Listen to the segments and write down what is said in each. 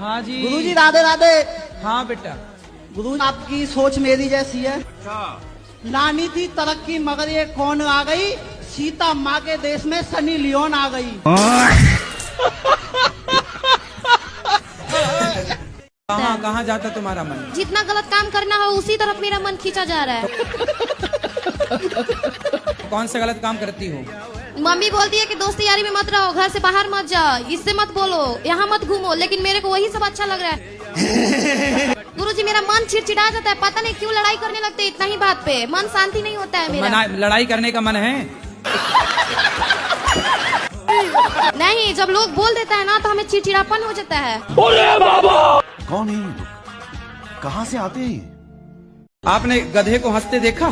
हाँ जी गुरुजी राधे राधे। हाँ बेटा। गुरु आपकी सोच मेरी जैसी है। लानी थी तरक्की मगर ये कौन आ गई, सीता माँ के देश में सनी लियोन आ गई। कहाँ जाता तुम्हारा मन? जितना गलत काम करना हो उसी तरफ मेरा मन खींचा जा रहा है। कौन सा गलत काम करती हो? मम्मी बोलती है कि दोस्ती यारी में मत रहो, घर से बाहर मत जाओ, इससे मत बोलो, यहाँ मत घूमो, लेकिन मेरे को वही सब अच्छा लग रहा है। गुरुजी मेरा मन चिड़चिड़ा जाता है, पता नहीं क्यों लड़ाई करने लगते इतना ही बात पे, मन शांति नहीं होता है मेरा। लड़ाई करने का मन है? नहीं, जब लोग बोल देता है ना तो हमें चिड़चिड़ापन हो जाता है। कौन है? कहाँ से आते हैं? आपने गधे को हंसते देखा?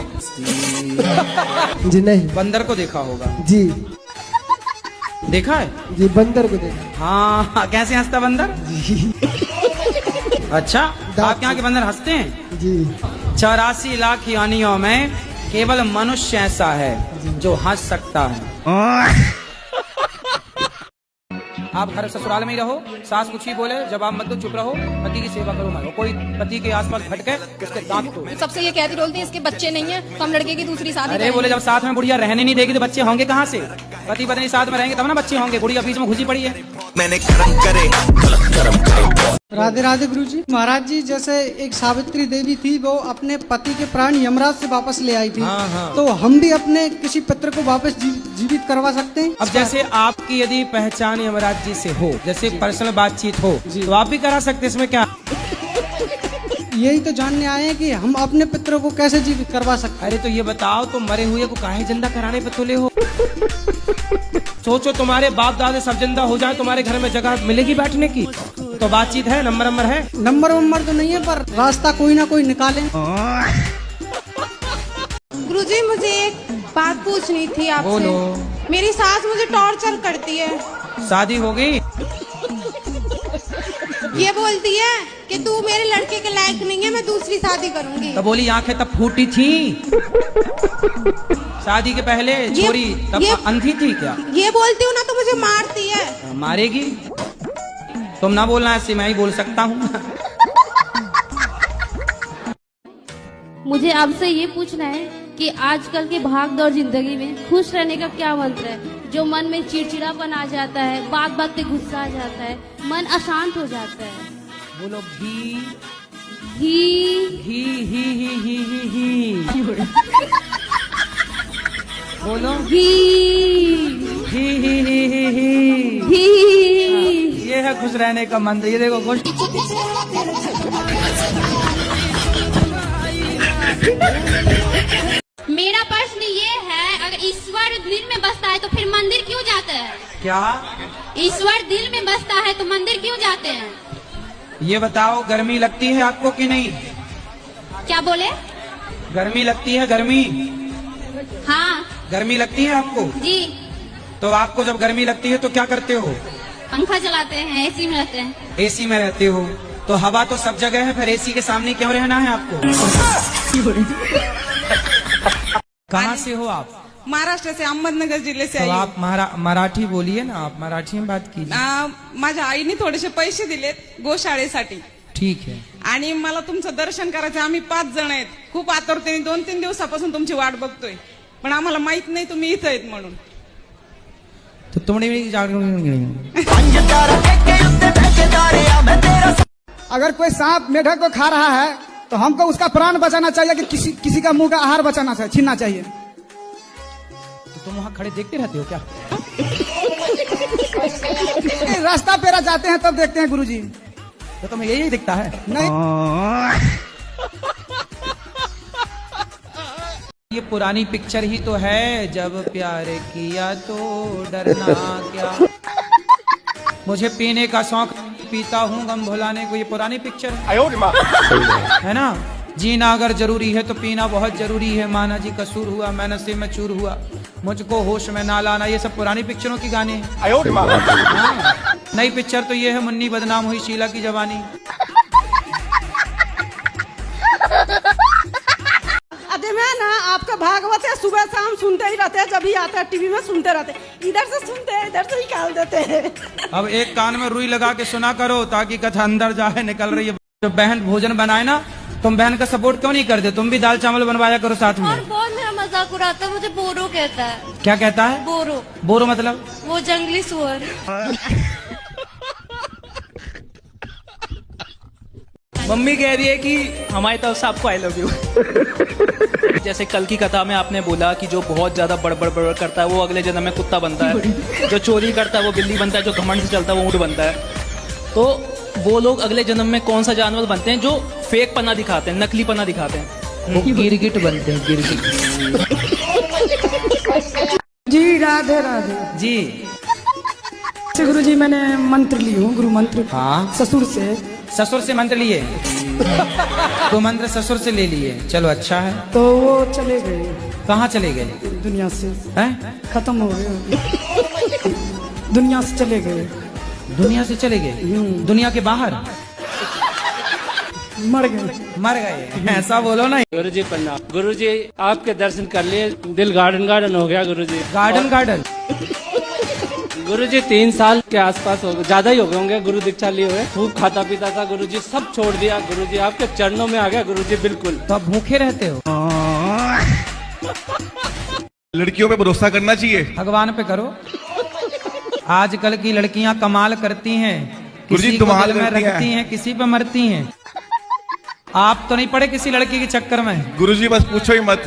जी नहीं। बंदर को देखा होगा? जी देखा है? जी बंदर को देखा। हाँ, कैसे हंसता बंदर? जी अच्छा, आपके यहाँ के बंदर हंसते हैं? जी 84 लाख योनियों में केवल मनुष्य ऐसा है जो हंस सकता है। आप घर ससुराल में ही रहो, सास कुछ ही बोले जवाब मत दो, चुप रहो, पति की सेवा करो मत। कोई पति के आसपास भटके उसके दांत तोड़। सबसे ये कहती बोलती है इसके बच्चे नहीं है तो हम लड़के की दूसरी शादी अरे बोले जब साथ में बुढ़िया रहने नहीं देगी तो बच्चे होंगे कहाँ से? पति पत्नी साथ में रहेंगे तब ना बच्चे होंगे। बुढ़िया बीच में घुसी पड़ी है। मैंने कर्म करे गलत कर्म करे। राधे राधे गुरुजी। महाराज जी जैसे एक सावित्री देवी थी, वो अपने पति के प्राण यमराज से वापस ले आई थी। हाँ। तो हम भी अपने किसी पुत्र को वापस जीवित करवा सकते हैं? अब जैसे आपकी यदि पहचान यमराज जी से हो, जैसे पर्सनल बातचीत हो, तो आप भी करा सकते, इसमें क्या? यही तो जानने आए हैं कि हम अपने पुत्र को कैसे जीवित करवा सकते हैं। अरे तो ये बताओ, तो मरे हुए को काहे जिंदा कराने पे तुले हो? सोचो तुम्हारे बाप दादे सब जिंदा हो जाए, तुम्हारे घर में जगह मिलेगी बैठने की? तो बातचीत है, नंबर है? नंबर तो नहीं है, पर रास्ता कोई ना कोई निकालें। गुरुजी मुझे एक बात पूछनी थी आपसे। बोलो। मेरी सास मुझे टॉर्चर करती है। शादी हो गई? ये बोलती है कि तू मेरे लड़के के लायक नहीं है, मैं दूसरी शादी करूंगी। तब बोली आंखें तब फूटी थी? शादी के पहले छोरी तब अंधी थी क्या? ये बोलती हूँ ना तो मुझे मारती है। मारेगी? तुम ना बोलना, ऐसे मैं ही बोल सकता हूँ। मुझे आपसे ये पूछना है कि आजकल के भागदौड़ जिंदगी में खुश रहने का क्या मंत्र है? जो मन में चिड़चिड़ापन आ जाता है, बात बात पे गुस्सा आ जाता है, मन अशांत हो जाता है। बोलो घी ही ही ही ही ही ही ही। बोलो ही ही ही ही ही ही। ही। ये है खुश रहने का मंत्र। ये देखो खुश। मेरा प्रश्न ये है, अगर ईश्वर दिल में बसता है तो फिर मंदिर क्यों जाते हैं? क्या? ईश्वर दिल में बसता है तो मंदिर क्यों जाते हैं? ये बताओ, गर्मी लगती है आपको कि नहीं? क्या बोले? गर्मी लगती है? गर्मी? हाँ गर्मी लगती है आपको? जी। तो आपको जब गर्मी लगती है तो क्या करते हो? पंखा चलाते हैं, एसी में रहते हैं। एसी में रहते हो तो हवा तो सब जगह है, फिर एसी के सामने क्यों रहना है आपको? कहाँ से हो आप? महाराष्ट्र से, अहमदनगर जिल्हे से तो आई हूँ। आप मराठी बोलिए ना, आप मराठी में बात कीजिए। माझ्या आईने थोडेसे पैसे दिलेत गोशाळेसाठी ठीक है। आणि मला तुमचं दर्शन करायचं। आम्ही 5 जण आहेत, खूप आतुरतेने 2-3 दिवसापासून तुमची वाट बघतोय, पण आम्हाला माहित नाही तुम्ही इथं आहेत म्हणून। तो तुमने अगर कोई सांप मेढक को खा रहा है तो हमको उसका प्राण बचाना चाहिए कि किसी का मुंह का आहार बचाना चाहिए, छीनना चाहिए? तो तुम वहाँ खड़े देखते रहते हो क्या? रास्ता पेरा जाते हैं तब देखते हैं गुरुजी। तो तुम्हें यही दिखता है? नहीं। ये पुरानी पिक्चर ही तो है, जब प्यार किया तो डरना क्या। मुझे पीने का शौक, पीता हूँ गम भुलाने को। ये पुरानी पिक्चर है ना? जीना अगर जरूरी है तो पीना बहुत जरूरी है। माना जी कसूर हुआ, मैं नशे में चूर हुआ, मुझको होश में ना लाना। ये सब पुरानी पिक्चरों की गाने हैं। नई पिक्चर तो ये है, मुन्नी बदनाम हुई शीला की जवानी। अरे मैं ना आपका भागवत है, सुबह शाम सुनते ही रहते हैं, जब भी आता है टीवी में सुनते रहते हैं, इधर से सुनते हैं इधर से निकाल देते हैं। अब एक कान में रुई लगा के सुना करो ताकि कथा अंदर जाए, निकल रही है। जो बहन भोजन बनाए ना, तुम बहन का सपोर्ट क्यों नहीं करते? तुम भी दाल चावल बनवाया करो साथ में। और बहुत मेरा मजाक उड़ाता है, मुझे बोरो कहता है। क्या कहता है? बोरो। बोरो मतलब? वो जंगली सुअर। मम्मी कह रही है कि हमारी तरफ से आपको आई लव यू। जैसे कल की कथा में आपने बोला कि जो बहुत ज्यादा बड़बड़ बड़बड़ करता है वो अगले जन्म में कुत्ता बनता है, जो चोरी करता है वो बिल्ली बनता है, जो घमंड से चलता है वो ऊंट बनता है। तो वो लोग अगले जन्म में कौन सा जानवर बनते हैं जो फेक पना दिखाते हैं, नकली पना दिखाते हैं? वो गिरगिट बनते हैं, गिरगिट। जी राधे राधे जी। गुरु जी मैंने मंत्र ली हूँ, गुरु मंत्र। हाँ। ससुर से। ससुर से मंत्र लिए? तो मंत्र ससुर से ले लिए, चलो अच्छा है। तो वो चले गए। कहाँ चले गए? दुनिया से। हैं? खत्म हो गए, दुनिया से चले गए। दुनिया से चले गए? दुनिया के बाहर? मर गए। मर गए, ऐसा बोलो ना। गुरुजी प्रणाम। गुरुजी आपके दर्शन कर लिए, दिल गार्डन गार्डन हो गया गुरुजी। Garden garden? गुरुजी 3 साल के आसपास हो गए, ज्यादा ही हो गए होंगे। गुरु दीक्षा लिए हुए, खूब खाता पीता था गुरुजी, सब छोड़ दिया गुरुजी, आपके चरणों में आ गया गुरुजी बिल्कुल। तो आप भूखे रहते हो? लड़कियों पे भरोसा करना चाहिए, भगवान पे करो। आजकल की लड़कियां कमाल करती हैं, किसी को दिल में रखती हैं, किसी पे मरती हैं। आप तो नहीं पड़े किसी लड़की के चक्कर में? गुरुजी बस पूछो ही मत।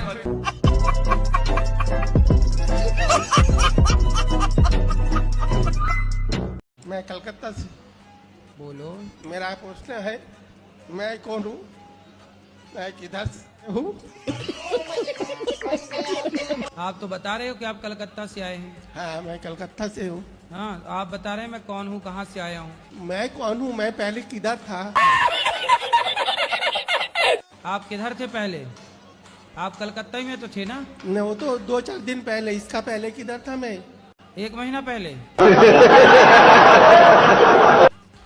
मैं कलकत्ता से। बोलो। मेरा प्रश्न है, मैं कौन हूँ, मैं किधर से हूँ? आप तो बता रहे हो कि आप कलकत्ता से आए हैं। हाँ मैं कलकत्ता से हूँ। हाँ आप बता रहे हैं मैं कौन हूँ, कहाँ से आया हूँ। मैं कौन हूँ, मैं पहले किधर था? आप किधर थे पहले? आप कलकत्ता ही में तो थे ना? नहीं वो तो 2-4 दिन पहले, इसका पहले किधर था मैं? 1 महीना पहले।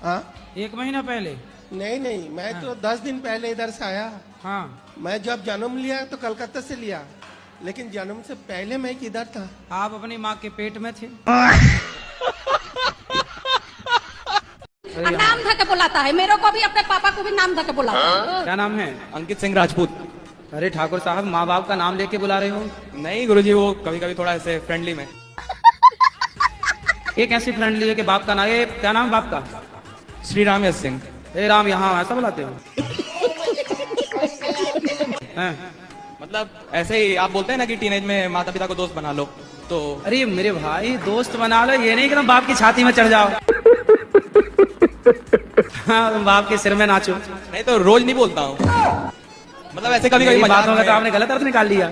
हाँ 1 महीना पहले? नहीं नहीं, मैं तो 10 दिन पहले इधर से आया। हाँ मैं जब जन्म लिया तो कलकत्ता से लिया, लेकिन जन्म से पहले मैं किधर था? आप अपनी माँ के पेट में थे। नाम धके बुलाता है, मेरे को भी अपने पापा को भी नाम धके बुलाता है। क्या नाम है? अंकित सिंह राजपूत। अरे ठाकुर साहब, माँ बाप का नाम लेके बुला रहे हो? नहीं गुरुजी, वो कभी कभी थोड़ा ऐसे फ्रेंडली में। ये कैसी फ्रेंडली है कि बाप का नाम? ये क्या नाम बाप का? श्री राम यश सिंह। ए राम, यहाँ ऐसा बुलाते हो? मतलब ऐसे ही आप बोलते हैं ना कि टीनेज में माता पिता को दोस्त बना लो, तो अरे मेरे भाई दोस्त बना लो, ये नहीं कि तुम बाप की छाती में चढ़ जाओ। हाँ तुम बाप के सिर में नाचो। नहीं तो रोज नहीं बोलता हूँ, मतलब ऐसे कभी कभी बात होगा तो आपने गलत अर्थ निकाल लिया।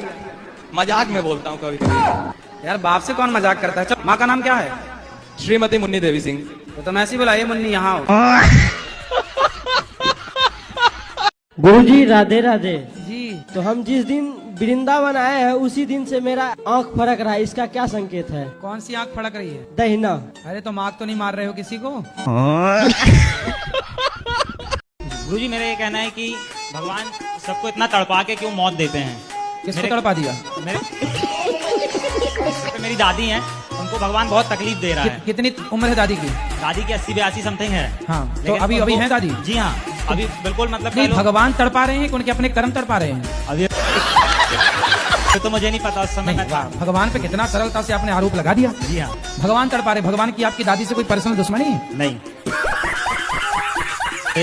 मजाक में बोलता हूँ कभी कभी। यार बाप से कौन मजाक करता है? माँ का नाम क्या है? श्रीमती मुन्नी देवी सिंह। तो तुम ऐसे ही बुलाइए, मुन्नी यहाँ हो। गुरुजी राधे राधे जी। तो हम जिस दिन वृंदावन आए हैं उसी दिन से मेरा आंख फड़क रहा है, इसका क्या संकेत है? कौन सी आंख फड़क रही है? दहिना। अरे तो आंख तो नहीं मार रहे हो किसी को? गुरुजी मेरा ये कहना है कि भगवान सबको इतना तड़पा के क्यों मौत देते हैं? किसको तड़पा दिया? मेरी दादी हैं, उनको भगवान बहुत तकलीफ दे रहा है। कितनी उम्र है दादी की? दादी की 80-82 समथिंग है। हाँ तो अभी है दादी? जी हाँ, अभी बिल्कुल मतलब नहीं, भगवान तड़पा रहे हैं कि उनके अपने कर्म तड़पा रहे हैं? अभी तो मुझे नहीं पता उस समय में था। भगवान पे कितना सरलता से आपने आरोप लगा दिया। जी हाँ, भगवान तड़पा रहे। भगवान की आपकी दादी से कोई पर्सनल दुश्मनी? नहीं,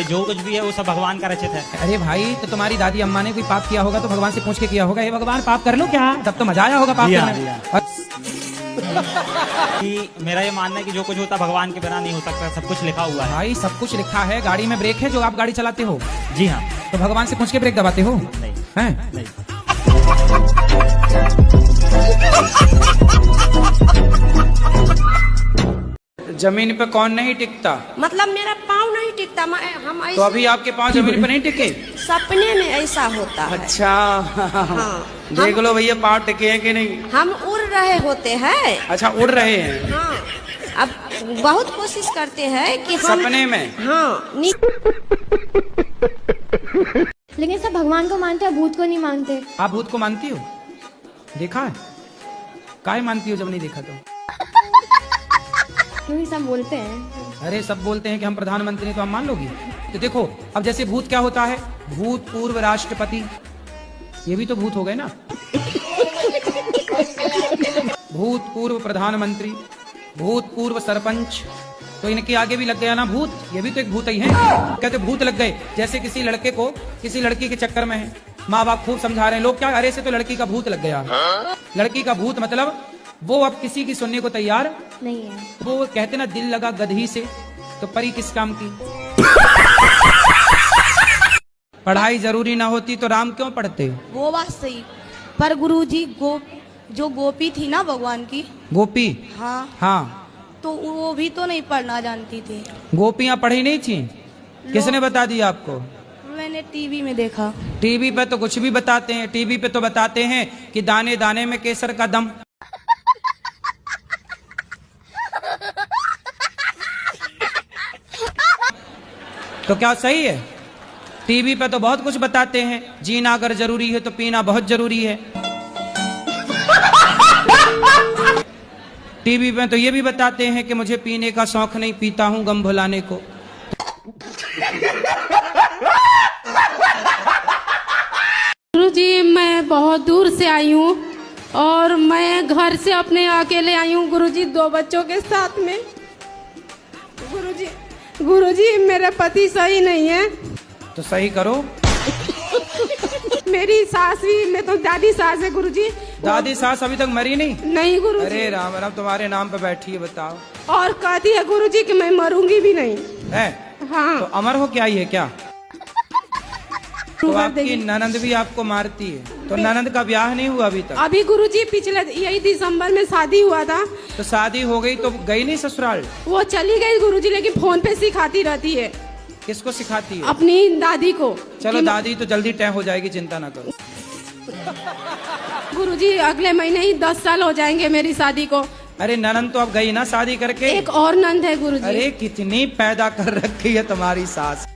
जो कुछ भी है वो सब भगवान का रचित है। अरे भाई तो तुम्हारी दादी अम्मा ने कोई पाप किया होगा तो भगवान से पूछ के किया होगा, हे भगवान पाप कर लो क्या? तब तो मजा आया होगा पाप करने में। कि मेरा ये मानना है कि जो कुछ होता भगवान के बिना नहीं हो सकता, सब कुछ लिखा हुआ है। भाई सब कुछ लिखा है। गाड़ी में ब्रेक है जो आप गाड़ी चलाते हो? जी हाँ। तो भगवान से पूछ के ब्रेक दबाते हो? नहीं। हैं? नहीं। जमीन पे कौन नहीं टिकता? मतलब मेरा पाँव नहीं टिकता, हम तो अभी आपके पाँव जमीन पे नहीं टिके? सपने में ऐसा होता है। अच्छा हाँ, देख लो भैया पाँव टिके हैं कि नहीं। हम उड़ रहे होते हैं। अच्छा उड़ रहे हैं? हाँ, अब बहुत कोशिश करते हैं कि हम सपने में। हाँ लेकिन सब भगवान को मानते हैं, भूत को नहीं मानते। आप भूत को मानती हो? देखा है? काहे मानती हो जब नहीं देखा तो? क्यों ही सब बोलते हैं। अरे सब बोलते हैं कि हम प्रधानमंत्री हैं तो हम मान लोगी? तो देखो अब जैसे भूत क्या होता है, भूतपूर्व राष्ट्रपति, ये भी तो भूत हो गए ना। भूतपूर्व प्रधानमंत्री, भूतपूर्व सरपंच, तो इनके आगे भी लग गया ना भूत, ये भी तो एक भूत ही है। कहते भूत लग गए, जैसे किसी लड़के को किसी लड़की के चक्कर में है, माँ बाप खूब समझा रहे हैं, लोग क्या, अरे से तो लड़की का भूत लग गया। लड़की का भूत मतलब वो अब किसी की सुनने को तैयार नहीं है। वो कहते ना दिल लगा गधी से, तो परी किस काम की। पढ़ाई जरूरी ना होती तो राम क्यों पढ़ते? वो बात सही, पर गुरुजी जो गोपी थी ना भगवान की, गोपी, हाँ, तो वो भी तो नहीं पढ़ना जानती थी। गोपियां पढ़ी नहीं थी? किसने बता दिया आपको? मैंने टीवी में देखा। टीवी पे तो कुछ भी बताते हैं, टीवी पे तो बताते हैं कि दाने दाने में केसर का दम। तो क्या सही है? टीवी पे तो बहुत कुछ बताते हैं, जीना अगर जरूरी है तो पीना बहुत जरूरी है। टीवी पे तो ये भी बताते हैं कि मुझे पीने का शौक नहीं, पीता हूं गम भुलाने को। गुरुजी मैं बहुत दूर से आई हूँ और मैं घर से अपने अकेले आई हूँ गुरुजी, 2 बच्चों के साथ में। गुरुजी मेरे पति सही नहीं है। तो सही करो। मेरी सास भी, मैं तो दादी सास है गुरुजी। दादी सास अभी तक मरी नहीं? नहीं गुरुजी। अरे राम राम, तुम्हारे नाम पे बैठी है, बताओ। और कहती है गुरुजी कि मैं मरूंगी भी नहीं है। हाँ। तो अमर हो क्या ये क्या? तो आपकी ननंद भी आपको मारती है, तो ननंद का ब्याह नहीं हुआ अभी तक? अभी गुरुजी पिछले यही दिसंबर में शादी हुआ था। तो शादी हो गई तो गई नहीं ससुराल? वो चली गई गुरुजी, लेकिन फोन पे सिखाती रहती है। किसको सिखाती है? अपनी दादी को। चलो दादी तो जल्दी तय हो जाएगी, चिंता ना करो। गुरुजी अगले महीने ही 10 साल हो जाएंगे मेरी शादी को। अरे ननंद तो अब गई ना शादी करके। एक और नंद है गुरुजी। अरे कितनी पैदा कर रखी है तुम्हारी सास।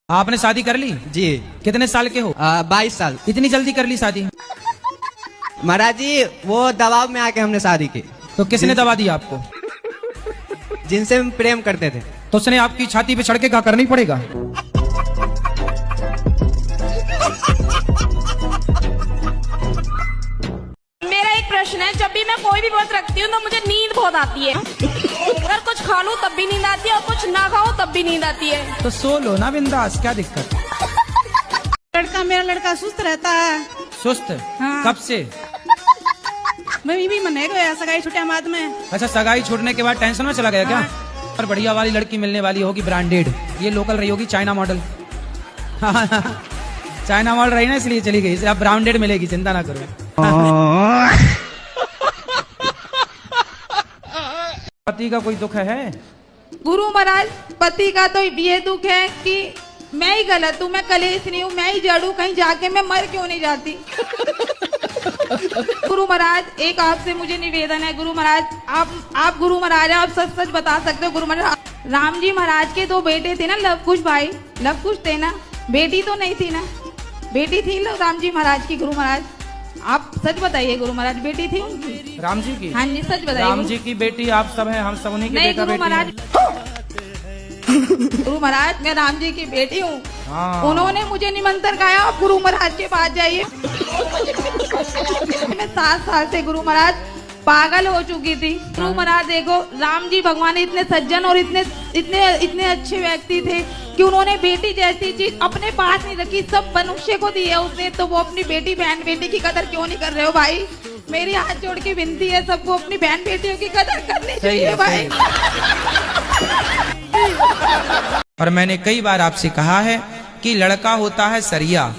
आपने शादी कर ली? जी। कितने साल के हो? 22 साल। इतनी जल्दी कर ली शादी? महाराज जी वो दबाव में आके हमने शादी की। तो किसने दबा दिया आपको? जिनसे हम प्रेम करते थे। तो उसने आपकी छाती पे चढ़ के क्या करना ही पड़ेगा? मेरा एक प्रश्न है, जब भी मैं कोई भी व्रत रखती हूँ तो मुझे नींद बहुत आती है। अगर कुछ खा लूँ तब भी नींद आती है और कुछ ना खाओ तब भी नींद आती है। तो सो लो ना बिंदास, क्या दिक्कत? मेरा लड़का सुस्त रहता है। सुस्त? हाँ। कब से? मैं भी मने गया सगाई छुट्टिया बाद में। अच्छा, सगाई छूटने के बाद टेंशन में चला गया क्या? पर बढ़िया वाली लड़की मिलने वाली होगी, ब्रांडेड, ये लोकल रही होगी, चाइना मॉडल। चाइना मॉडल रही ना इसलिए चली गई, अब ब्रांडेड मिलेगी, चिंता ना करो। पति का कोई दुख है? गुरु महाराज पति का तो ये दुख है कि मैं ही गलत हूँ, मैं कलेश नहीं हूँ, मैं ही जड़ हूँ, कहीं जाके मैं मर क्यों नहीं जाती। गुरु महाराज एक आपसे मुझे निवेदन है, गुरु महाराज आप गुरु महाराज आप सच सच बता सकते हो। गुरु महाराज राम जी महाराज के 2 बेटे थे ना, लव कुश भाई, लव कुश थे ना, बेटी तो नहीं थी ना? बेटी थी राम जी महाराज की। गुरु महाराज आप सच बताइए गुरु महाराज, बेटी थी राम जी की? हाँ जी सच बताइए। राम जी की बेटी आप सब हैं, हम सब उन्हीं के बेटा बेटी हैं। गुरु महाराज मैं राम जी की बेटी हूँ। उन्होंने मुझे निमंत्रण कराया, आप गुरु महाराज के पास जाइए। मैं 7 साल से गुरु महाराज पागल हो चुकी थी। गुरु महाराज देखो, राम जी भगवान इतने सज्जन और इतने अच्छे व्यक्ति थे कि उन्होंने बेटी जैसी चीज अपने पास नहीं रखी, सब मनुष्य को दी है उसने। तो वो अपनी बेटी बहन बेटी की कदर क्यों नहीं कर रहे हो भाई? मेरी हाथ जोड़ के विनती है, सबको अपनी बहन बेटियों की कदर करनी चाहिए भाई। और मैंने कई बार आपसे कहा है कि लड़का होता है सरिया,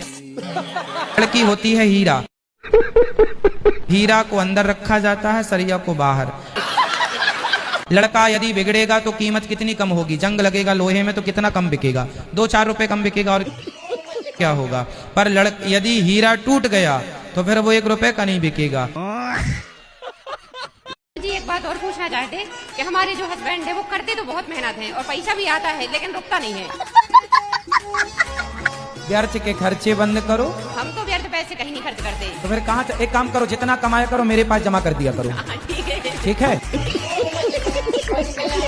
लड़की होती है हीरा। हीरा को अंदर रखा जाता है, सरिया को बाहर। लड़का यदि बिगड़ेगा तो कीमत कितनी कम होगी, जंग लगेगा लोहे में तो कितना कम बिकेगा, 2-4 रुपए कम बिकेगा और क्या होगा। पर यदि हीरा टूट गया तो फिर वो 1 रुपए का नहीं बिकेगा। जी एक बात और पूछना चाहते कि हमारे जो हस्बैंड है वो करते तो बहुत मेहनत है और पैसा भी आता है लेकिन रुकता नहीं है। व्यर्थ के खर्चे बंद करो। हम तो व्यर्थ पैसे कहीं नहीं खर्च करते। तो तो फिर कहाँ एक काम करो, जितना कमाया करो मेरे पास जमा कर दिया करो, ठीक है?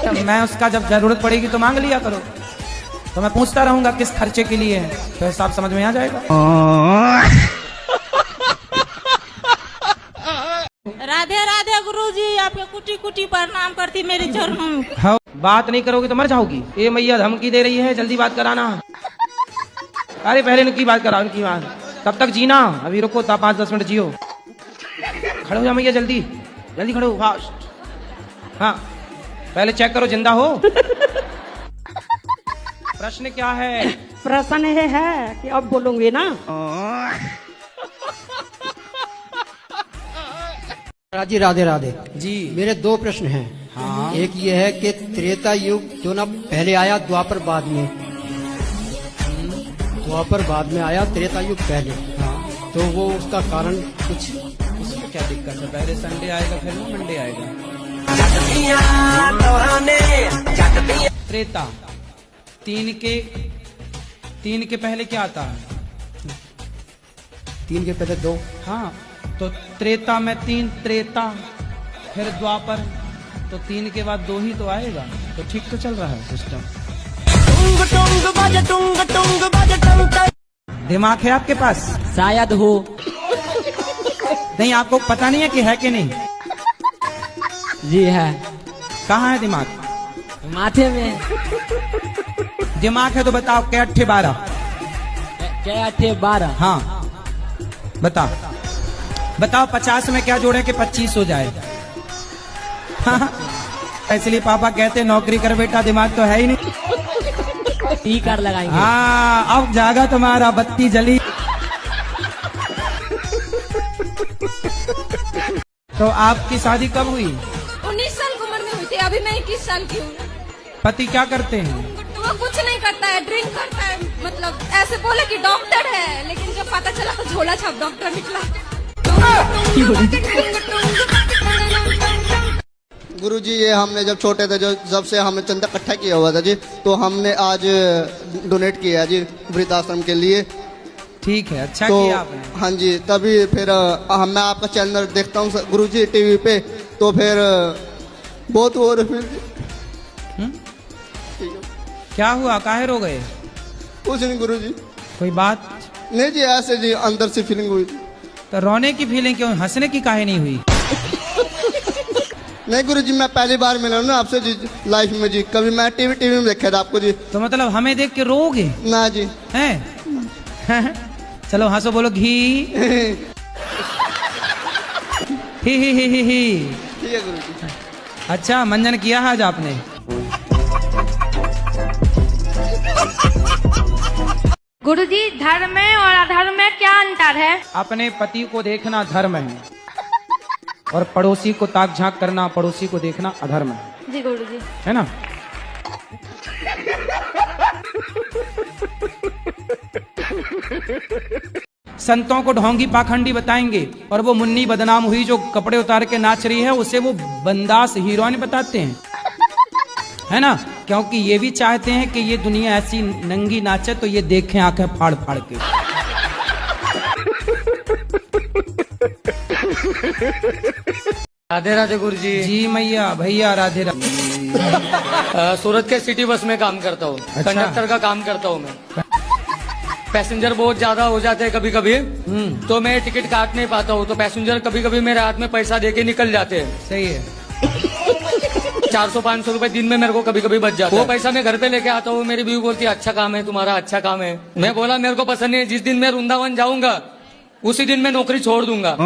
तो मैं उसका जब जरूरत पड़ेगी तो मांग लिया करो, तो मैं पूछता रहूंगा किस खर्चे के लिए है, तो हिसाब समझ में आ जाएगा। राधे राधे गुरुजी, आपके कुटी कुटी प्रणाम करती मेरे चरणों में। हाँ, बात नहीं करोगी तो मर जाओगी। ये मैया धमकी दे रही है, जल्दी बात कराना। अरे पहले उनकी बात कराओ, उनकी बात। तब तक जीना, अभी रुको, 5-10 मिनट जियो। खड़े हो जा मैया, जल्दी जल्दी खड़े हो, फास्ट। हाँ, पहले चेक करो जिंदा हो। प्रश्न क्या है? प्रश्न ये है कि अब बोलूंगी ना। राजी राधे राधे जी। मेरे 2 प्रश्न हैं। हाँ। एक ये है कि त्रेता युग जो ना पहले आया, द्वापर बाद में, द्वापर बाद में आया, त्रेता युग पहले। हाँ। तो वो उसका कारण कुछ, उसमें क्या दिक्कत है? पहले संडे आएगा फिर मंडे आएगा। त्रेता, 3 के पहले क्या आता है? 3 के पहले 2। हाँ, तो त्रेता में 3 त्रेता, फिर द्वापर, तो 3 के बाद 2 ही तो आएगा। तो ठीक तो चल रहा है सिस्टम। दिमाग है आपके पास? शायद हो। नहीं, आपको पता नहीं है कि है कि नहीं? जी है। कहाँ है दिमाग? माथे में। दिमाग है तो बताओ, क्या 8 12? क्या 8 12? हाँ बताओ बताओ, 50 में क्या जोड़े कि 25 हो जाए? इसलिए पापा कहते नौकरी कर बेटा, दिमाग तो है ही नहीं। टी कर लगाएंगे। हाँ, अब जागा तुम्हारा, बत्ती जली। तो आपकी शादी कब हुई? 19 साल की उम्र में हुई थी, अभी मैं 21 साल की हूँ। पति क्या करते हैं? वो कुछ नहीं करता है, ड्रिंक करता है, मतलब ऐसे बोले कि डॉक्टर है, लेकिन जब पता चला तो झोला छाप डॉक्टर निकला। गुरुजी, ये हमने जब छोटे थे, जब से हमने चंदा इकट्ठा किया हुआ था जी, तो हमने आज डोनेट किया जी वृद्धाश्रम के लिए। ठीक है, अच्छा तो, किया आपने। हाँ जी, तभी फिर मैं आपका चैनल देखता हूँ गुरुजी टीवी पे, तो फिर बहुत हो रहा। क्या हुआ, काहे रो गए? कुछ नहीं गुरुजी। कोई बात नहीं जी, ऐसे जी अंदर से फीलिंग हुई। तो रोने की फीलिंग क्यों, हंसने की काहे नहीं हुई? नहीं गुरुजी, मैं पहली बार मिला ना आपसे जी लाइफ में जी, कभी मैं टीवी में देखा था आपको जी। तो मतलब हमें देख के रोगे? ना जी। हैं? चलो हंसो, बोलो घी। ही। ठीक है गुरुजी। अच्छा, मंजन किया आज आपने? गुरुजी, धर्म में और अधर्म में क्या अंतर है? अपने पति को देखना धर्म है, और पड़ोसी को ताक झांक करना, पड़ोसी को देखना अधर्म है। जी गुरुजी। है ना? संतों को ढोंगी पाखंडी बताएंगे, और वो मुन्नी बदनाम हुई जो कपड़े उतार के नाच रही है, उसे वो बंदास हीरोइन बताते हैं, है ना? क्योंकि ये भी चाहते हैं कि ये दुनिया ऐसी नंगी नाचे तो ये देखें आंखें फाड़ फाड़ के। राधे राधे गुरुजी। जी मैया, भैया राधे राधे। सूरत के सिटी बस में काम करता हूँ। अच्छा। कंडक्टर का काम करता हूँ मैं। पैसेंजर बहुत ज्यादा हो जाते हैं कभी कभी, तो मैं टिकट काट नहीं पाता हूँ, तो पैसेंजर कभी कभी मेरे हाथ में पैसा देके निकल जाते हैं। सही है। 400-500 रुपए दिन में मेरे को कभी कभी बच जाता है। वो पैसा मैं घर पे लेके आता हूँ, मेरी बीवी बोलती है अच्छा काम है तुम्हारा, अच्छा काम है। मैं बोला मेरे को पसंद नहीं है, जिस दिन मैं वृंदावन जाऊंगा उसी दिन मैं नौकरी छोड़ दूंगा।